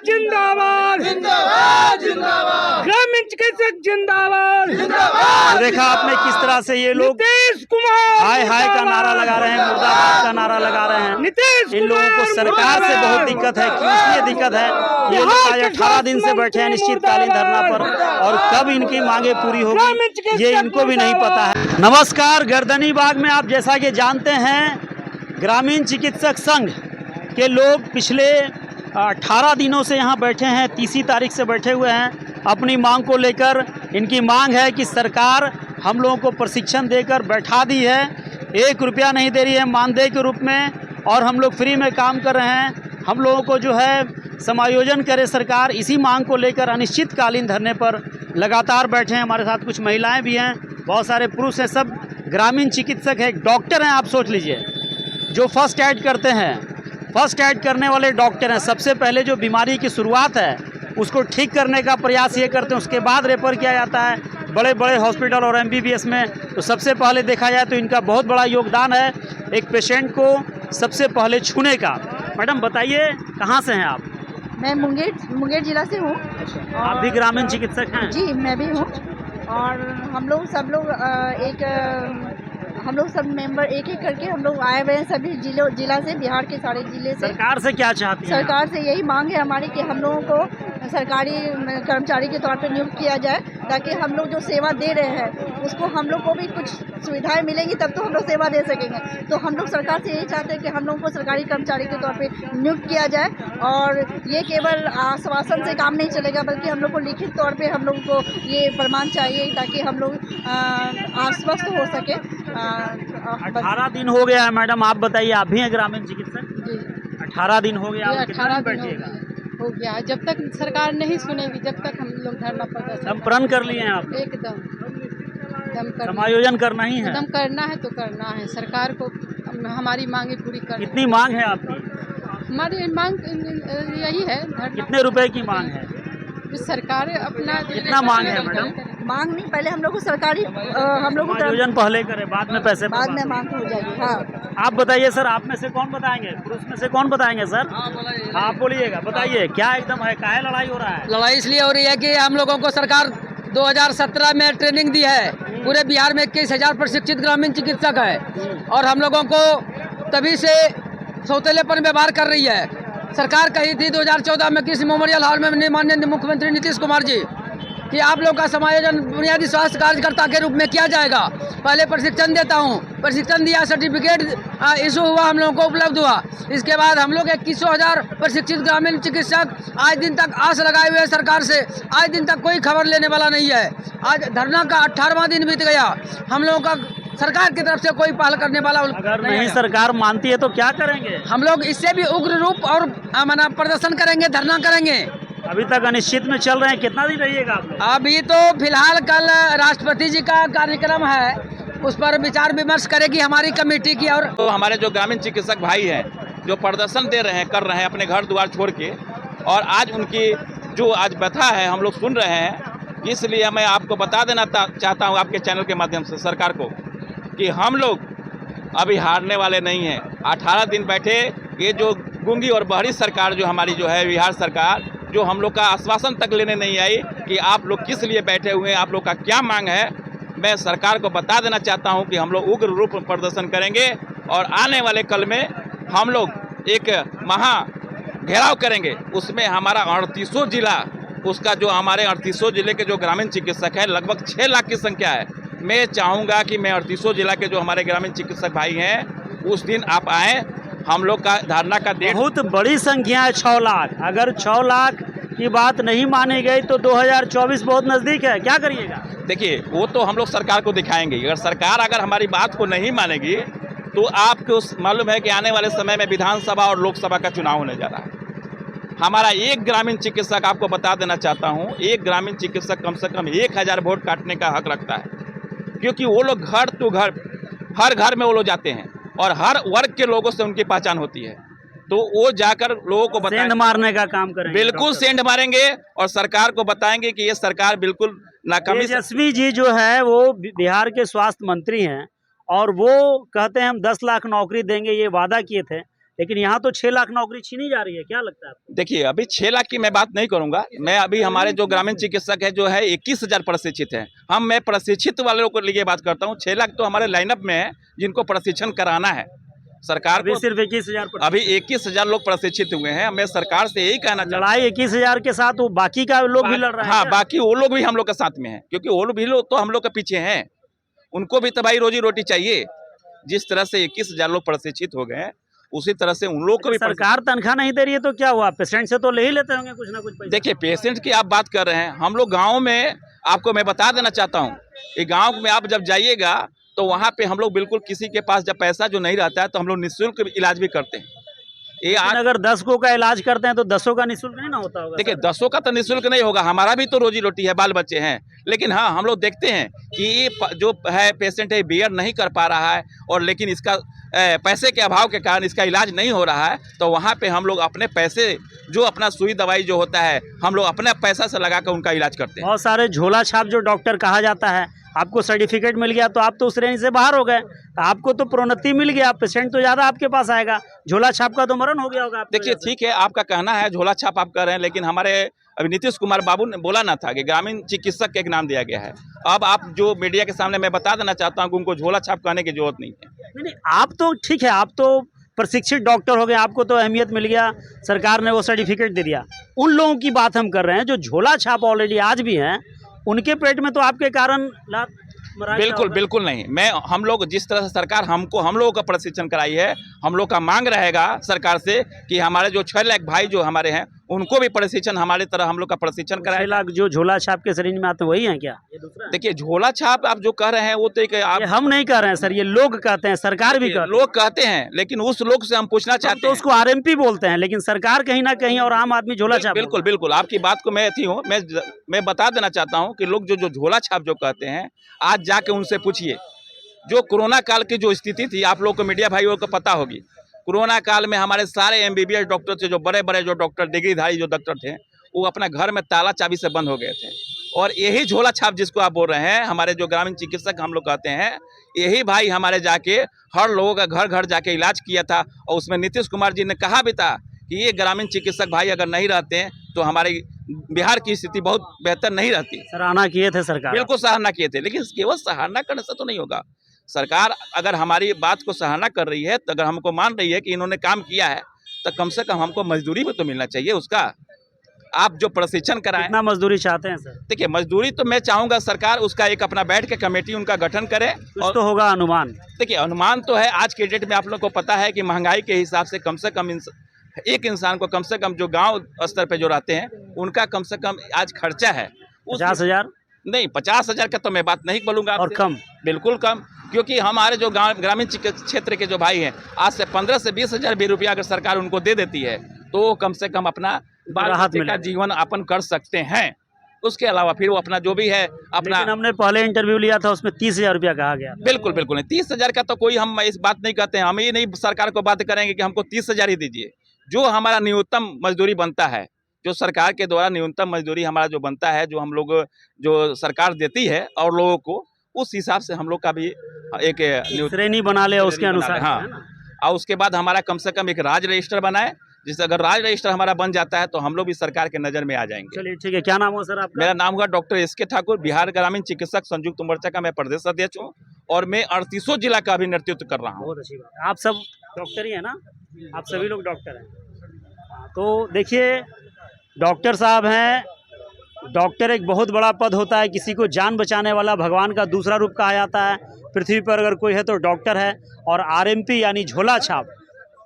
जिंदाबाद जिंदाबाद जिंदाबाद, ग्रामीण चिकित्सक जिंदाबाद जिंदाबाद। देखा आपने किस तरह से ये लोग नीतीश कुमार हाय हाय का नारा लगा रहे हैं, मुर्दाबाद का नारा लगा रहे हैं। नीतीश इन लोगों को सरकार से बहुत दिक्कत है। क्यों इसलिए दिक्कत है? ये लोग आज 18 दिन से बैठे हैं निश्चितकालीन धरना पर, और कब इनकी मांगे पूरी होगी ये इनको भी नहीं पता है। नमस्कार, गर्दनी बाग में आप जैसा कि जानते हैं ग्रामीण चिकित्सक संघ के लोग पिछले 18 दिनों से यहाँ बैठे हैं, 30 तारीख से बैठे हुए हैं अपनी मांग को लेकर। इनकी मांग है कि सरकार हम लोगों को प्रशिक्षण देकर बैठा दी है, 1 रुपया नहीं दे रही है मानदेय के रूप में, और हम लोग फ्री में काम कर रहे हैं। हम लोगों को जो है समायोजन करे सरकार, इसी मांग को लेकर अनिश्चितकालीन धरने पर लगातार बैठे हैं। हमारे साथ कुछ महिलाएं भी हैं, बहुत सारे पुरुष हैं, सब ग्रामीण चिकित्सक हैं, डॉक्टर हैं। आप सोच लीजिए, जो फर्स्ट एड करते हैं, फर्स्ट एड करने वाले डॉक्टर हैं। सबसे पहले जो बीमारी की शुरुआत है उसको ठीक करने का प्रयास ये करते हैं, उसके बाद रेफर किया जाता है बड़े बड़े हॉस्पिटल और MBBS में। तो सबसे पहले देखा जाए तो इनका बहुत बड़ा योगदान है एक पेशेंट को सबसे पहले छूने का। मैडम बताइए, कहाँ से हैं आप? मैं मुंगेर जिला से हूँ। आप भी ग्रामीण चिकित्सक हैं? जी, मैं भी हूँ। और हम लोग सब मेंबर एक एक करके हम लोग आए हुए हैं सभी जिला से, बिहार के सारे जिले से। सरकार से क्या चाहती हैं? सरकार से यही मांग है हमारी कि हम लोगों को सरकारी कर्मचारी के तौर पर नियुक्त किया जाए, ताकि हम लोग जो सेवा दे रहे हैं उसको हम लोग को भी कुछ सुविधाएं मिलेंगी, तब तो हम लोग सेवा दे सकेंगे। तो हम लोग सरकार से यही चाहते हैं कि हम लोगों को सरकारी कर्मचारी के तौर पे नियुक्त किया जाए, और ये केवल आश्वासन से काम नहीं चलेगा, बल्कि हम लोग को लिखित तौर पे हम लोगों को ये प्रमाण चाहिए, ताकि हम लोग आश्वस्त हो सके। 18 दिन हो गया है मैडम, आप बताइए, आप भी हैं ग्रामीण चिकित्सक? जी, 18 दिन हो गया, आप कितना 18 दिन दिन बैठिएगा? हो गया है। जब तक सरकार नहीं सुनेगी, जब तक हम लोग धरना प्रदर्शन हम प्रण कर लिए हैं आप? एकदम समायोजन करना ही है? एकदम करना है तो करना है। सरकार को हमारी मांगे पूरी करनी। कितनी मांग है आपकी? हमारी मांग यही है, कितने रुपए की मांग है? सरकार अपना कितना मांग है मैडम? मांग नहीं, पहले हम लोग को सरकारी हम लोग को समायोजन पहले करे, बाद में पैसे बाद में मांग हो जाएगी। हाँ, आप बताइए सर, आप में से कौन बताएंगे? पुरुष में से कौन बताएंगे सर? आप बोलिएगा, बताइए क्या एकदम है, काहे लड़ाई हो रहा है? लड़ाई इसलिए हो रही है कि हम लोगों को सरकार 2017 में ट्रेनिंग दी है। पूरे बिहार में 21,000 प्रशिक्षित ग्रामीण चिकित्सक है, और हम लोगों को तभी से सौतेलेपन व्यवहार कर रही है। सरकार कही थी 2014 में कृषि मेमोरियल हॉल में माननीय मुख्यमंत्री नीतीश कुमार जी कि आप लोग का समायोजन बुनियादी स्वास्थ्य कार्यकर्ता के रूप में किया जाएगा। पहले प्रशिक्षण देता हूँ, प्रशिक्षण दिया, सर्टिफिकेट इशू हुआ, हम लोगों को उपलब्ध हुआ। इसके बाद हम लोग 21,000 प्रशिक्षित ग्रामीण चिकित्सक आज दिन तक आस लगाए हुए हैं सरकार से, आज दिन तक कोई खबर लेने वाला नहीं है। आज धरना का 18वां दिन बीत गया, हम लोगों का सरकार की तरफ से कोई पहल करने वाला अगर नहीं सरकार मानती है तो क्या करेंगे? हम लोग इससे भी उग्र रूप और प्रदर्शन करेंगे, धरना करेंगे। अभी तक अनिश्चित में चल रहे हैं, कितना दिन रहिएगा आप लोग? अभी तो फिलहाल कल राष्ट्रपति जी का कार्यक्रम है, उस पर विचार विमर्श करेगी हमारी कमेटी की। और तो हमारे जो ग्रामीण चिकित्सक भाई हैं जो प्रदर्शन दे रहे हैं, कर रहे हैं अपने घर द्वार छोड़ के, और आज उनकी जो आज व्यथा है हम लोग सुन रहे हैं, इसलिए मैं आपको बता देना चाहता हूँ आपके चैनल के माध्यम से सरकार को कि हम लोग अभी हारने वाले नहीं हैं। 18 दिन बैठे, ये जो गूंगी और बहरी सरकार जो हमारी जो है बिहार सरकार, जो हम लोग का आश्वासन तक लेने नहीं आई कि आप लोग किस लिए बैठे हुए हैं, आप लोग का क्या मांग है, मैं सरकार को बता देना चाहता हूं कि हम लोग उग्र रूप में प्रदर्शन करेंगे, और आने वाले कल में हम लोग एक महा घेराव करेंगे। उसमें हमारा 38 जिला, उसका जो हमारे 38 जिले के जो ग्रामीण चिकित्सक है, लगभग 6 लाख की संख्या है। मैं चाहूँगा कि मैं 38 जिला के जो हमारे ग्रामीण चिकित्सक भाई हैं उस दिन आप आएँ। हम लोग का धरना का डेट बहुत बड़ी संख्या है, 6 लाख। अगर 6 लाख की बात नहीं मानी गई तो 2024 बहुत नजदीक है, क्या करिएगा? देखिए, वो तो हम लोग सरकार को दिखाएंगे। अगर सरकार हमारी बात को नहीं मानेगी तो आपको मालूम है कि आने वाले समय में विधानसभा और लोकसभा का चुनाव होने जा रहा है। हमारा एक ग्रामीण चिकित्सक, आपको बता देना चाहता हूँ, एक ग्रामीण चिकित्सक कम से कम 1000 वोट काटने का हक रखता है, क्योंकि वो लोग घर टू घर, हर घर में वो लोग जाते हैं, और हर वर्ग के लोगों से उनकी पहचान होती है। तो वो जाकर लोगों को सेंध मारने का काम करेंगे। बिल्कुल सेंध मारेंगे, और सरकार को बताएंगे कि ये सरकार बिल्कुल नाकामी। तेजस्वी जी जो है वो बिहार के स्वास्थ्य मंत्री हैं, और वो कहते हैं हम 10 लाख नौकरी देंगे, ये वादा किए थे, लेकिन यहाँ तो 6 लाख नौकरी छीनी जा रही है, क्या लगता है आपको? देखिए, अभी 6 लाख की मैं बात नहीं करूंगा। मैं अभी हमारे जो ग्रामीण चिकित्सक है जो है 21,000 प्रशिक्षित है। मैं प्रशिक्षित वालों को लिए बात करता हूँ। 6 लाख तो हमारे लाइनअप में है जिनको प्रशिक्षण कराना है। सरकार अभी को सिर्फ 21,000 अभी 21,000 लोग प्रशिक्षित हुए हैं। मैं सरकार से यही कहना चाहता लड़ाई 21,000 के साथ वो बाकी का लोग भी लड़ रहे हैं हाँ, क्या? बाकी वो लोग भी हम लोग के साथ में हैं, क्योंकि वो भी लोग तो हम लोग के पीछे हैं। उनको भी तो भाई रोजी रोटी चाहिए। जिस तरह से 21,000 लोग प्रशिक्षित हो गए हैं, उसी तरह से उन लोग को भी सरकार तनख्वाह नहीं दे रही है तो क्या हुआ? पेशेंट से तो ले ही लेते होंगे कुछ ना कुछ पैसा। देखिए, पेशेंट की आप बात कर रहे हैं। हम लोग गाँव में, आपको मैं बता देना चाहता हूँ, ये गाँव में आप जब जाइएगा तो वहाँ पे हम लोग बिल्कुल किसी के पास जब पैसा जो नहीं रहता है तो हम लोग निःशुल्क इलाज भी करते हैं। ये लेकिन अगर 10 को का इलाज करते हैं तो 10 का निःशुल्क नहीं ना होता होगा? देखिए, 10 का तो निःशुल्क नहीं होगा। हमारा भी तो रोजी रोटी है, बाल बच्चे हैं। लेकिन हाँ, हम लोग देखते हैं कि ये जो है पेशेंट है बेयर नहीं कर पा रहा है, और लेकिन इसका पैसे के अभाव के कारण इसका इलाज नहीं हो रहा है, तो वहाँ पे हम लोग अपने पैसे जो अपना सुई दवाई जो होता है हम लोग अपने पैसा से लगा कर उनका इलाज करते हैं। बहुत सारे झोला छाप जो डॉक्टर कहा जाता है, आपको सर्टिफिकेट मिल गया तो आप तो उस रेंज से बाहर हो गए, तो आपको तो प्रोन्नति मिल गया, पेशेंट तो ज़्यादा आपके पास आएगा। झोला छाप का तो मरण हो गया होगा आपकी देखिए, वजह से। ठीक है, आपका कहना है झोला छाप आप कर रहे हैं, लेकिन हमारे अभी नीतीश कुमार बाबू ने बोला ना था कि ग्रामीण चिकित्सक का एक नाम दिया गया है। अब आप जो मीडिया के सामने मैं बता देना चाहता हूँ कि उनको झोला छाप कहने की जरूरत नहीं है। नहीं, आप तो ठीक है, आप तो प्रशिक्षित डॉक्टर हो गए, आपको तो अहमियत मिल गया, सरकार ने वो सर्टिफिकेट दे दिया। उन लोगों की बात हम कर रहे हैं जो झोला छाप ऑलरेडी आज भी हैं, उनके पेट में तो आपके कारण लात मरा गया बिल्कुल होगा। बिल्कुल नहीं। हम लोग जिस तरह से सरकार हम लोगों का प्रशिक्षण कराई है, हम लोग का मांग रहेगा सरकार से कि हमारे जो 6 लाख भाई जो हमारे हैं उनको भी प्रशिक्षण हमारे तरह हम लोग का प्रशिक्षण 6 कराए। लाख जो झोला छाप के श्रेणी में आते हैं वही हैं क्या? ये दूसरा है? देखिए, झोला छाप आप जो कह रहे हैं वो तो एक आप ये हम नहीं कह रहे हैं सर, ये लोग कहते हैं, सरकार भी कहती है। लोग कहते हैं, लेकिन उस लोग से हम पूछना हम चाहते तो हैं। उसको आरएमपी बोलते हैं, लेकिन सरकार कहीं ना कहीं और आम आदमी झोला छाप बिल्कुल बिल्कुल, आपकी बात को मैं मैं बता देना चाहता हूँ कि लोग जो झोला छाप जो कहते हैं, आज जाके उनसे पूछिए। जो कोरोना काल की जो स्थिति थी, आप लोग को मीडिया भाइयों को पता होगी, कोरोना काल में हमारे सारे एमबीबीएस डॉक्टर थे, जो बड़े बड़े जो डॉक्टर डिग्रीधारी जो डॉक्टर थे, वो अपना घर में ताला चाबी से बंद हो गए थे। और यही झोला छाप जिसको आप बोल रहे हैं, हमारे जो ग्रामीण चिकित्सक हम लोग कहते हैं, यही भाई हमारे जाके हर लोगों का घर घर जाके इलाज किया था। और उसमें नीतीश कुमार जी ने कहा भी था कि ये ग्रामीण चिकित्सक भाई अगर नहीं रहते हैं तो हमारी बिहार की स्थिति बहुत बेहतर नहीं रहती। सराहना किए थे सरकार। बिल्कुल सराहना किए थे, लेकिन केवल सराहना करने से तो नहीं होगा। सरकार अगर हमारी बात को सराहना कर रही है, तो अगर हमको मान रही है कि इन्होंने काम किया है, तो कम से कम हमको मजदूरी भी तो मिलना चाहिए उसका। आप जो प्रशिक्षण कराएं, कितना मजदूरी चाहते हैं सर? देखिए, मजदूरी तो मैं चाहूंगा सरकार उसका एक अपना बैठ के कमेटी उनका गठन करे। कुछ तो होगा अनुमान। देखिए, अनुमान तो है, आज के डेट में आप लोग को पता है कि महंगाई के हिसाब से कम एक इंसान को कम से कम जो गांव स्तर पे जो रहते हैं उनका कम से कम आज खर्चा है 50,000 नहीं, 50,000 का तो मैं बात नहीं बोलूंगा और कम, बिल्कुल कम। क्योंकि हमारे जो ग्रामीण क्षेत्र के जो भाई हैं, आज से 15 से 20,000 भी रुपया अगर सरकार उनको दे देती है तो कम से कम अपना बाल राहत बच्चे का मिलेगा। जीवन यापन कर सकते हैं। उसके अलावा फिर वो अपना जो भी है अपना लेकिन हमने पहले इंटरव्यू लिया था, उसमें 30,000 रुपया कहा गया। बिल्कुल बिल्कुल नहीं, 30,000 का तो कोई हम इस बात नहीं कहते हैं। हम ये नहीं सरकार को बात करेंगे कि हमको 30,000 ही दीजिए। जो हमारा न्यूनतम मजदूरी बनता है, जो सरकार के द्वारा न्यूनतम मजदूरी हमारा जो बनता है, जो हम लोग जो सरकार देती है और लोगों को, उस हिसाब से हम लोग का भी एक श्रेणी बना ले उसके अनुसार। हाँ, है ना? और उसके बाद हमारा कम से कम एक राज्य रजिस्टर बनाए, जिससे अगर राज्य रजिस्टर हमारा बन जाता है तो हम लोग भी सरकार के नज़र में आ जाएंगे। चलिए ठीक है, क्या नाम हो सर आपका? मेरा नाम हुआ डॉक्टर एसके ठाकुर, बिहार ग्रामीण चिकित्सक संयुक्त मोर्चा का मैं प्रदेश अध्यक्ष हूँ और मैं 38 जिला का भी नेतृत्व कर रहा हूँ। बहुत अच्छी बात। आप सब डॉक्टर ही है ना? आप सभी लोग डॉक्टर हैं। तो देखिए, डॉक्टर साहब हैं। डॉक्टर एक बहुत बड़ा पद होता है, किसी को जान बचाने वाला भगवान का दूसरा रूप कहा जाता है। पृथ्वी पर अगर कोई है तो डॉक्टर है। और आरएमपी यानी झोला छाप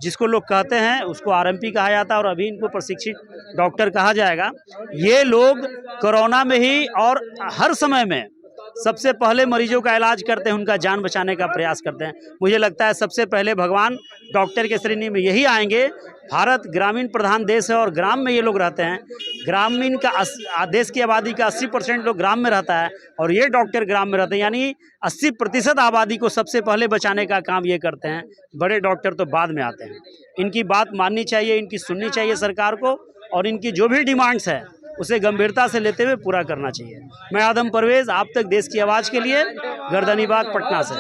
जिसको लोग कहते हैं, उसको आरएमपी कहा जाता है और अभी इनको प्रशिक्षित डॉक्टर कहा जाएगा। ये लोग कोरोना में ही और हर समय में सबसे पहले मरीजों का इलाज करते हैं, उनका जान बचाने का प्रयास करते हैं। मुझे लगता है सबसे पहले भगवान डॉक्टर के श्रेणी में यही आएंगे। भारत ग्रामीण प्रधान देश है और ग्राम में ये लोग रहते हैं। ग्रामीण का देश की आबादी का 80% लोग ग्राम में रहता है और ये डॉक्टर ग्राम में रहते हैं, यानी 80% आबादी को सबसे पहले बचाने का काम ये करते हैं। बड़े डॉक्टर तो बाद में आते हैं। इनकी बात माननी चाहिए, इनकी सुननी चाहिए सरकार को, और इनकी जो भी डिमांड्स है उसे गंभीरता से लेते हुए पूरा करना चाहिए। मैं आदम परवेज, आप तक देश की आवाज़ के लिए, गर्दनीबाग, पटना से।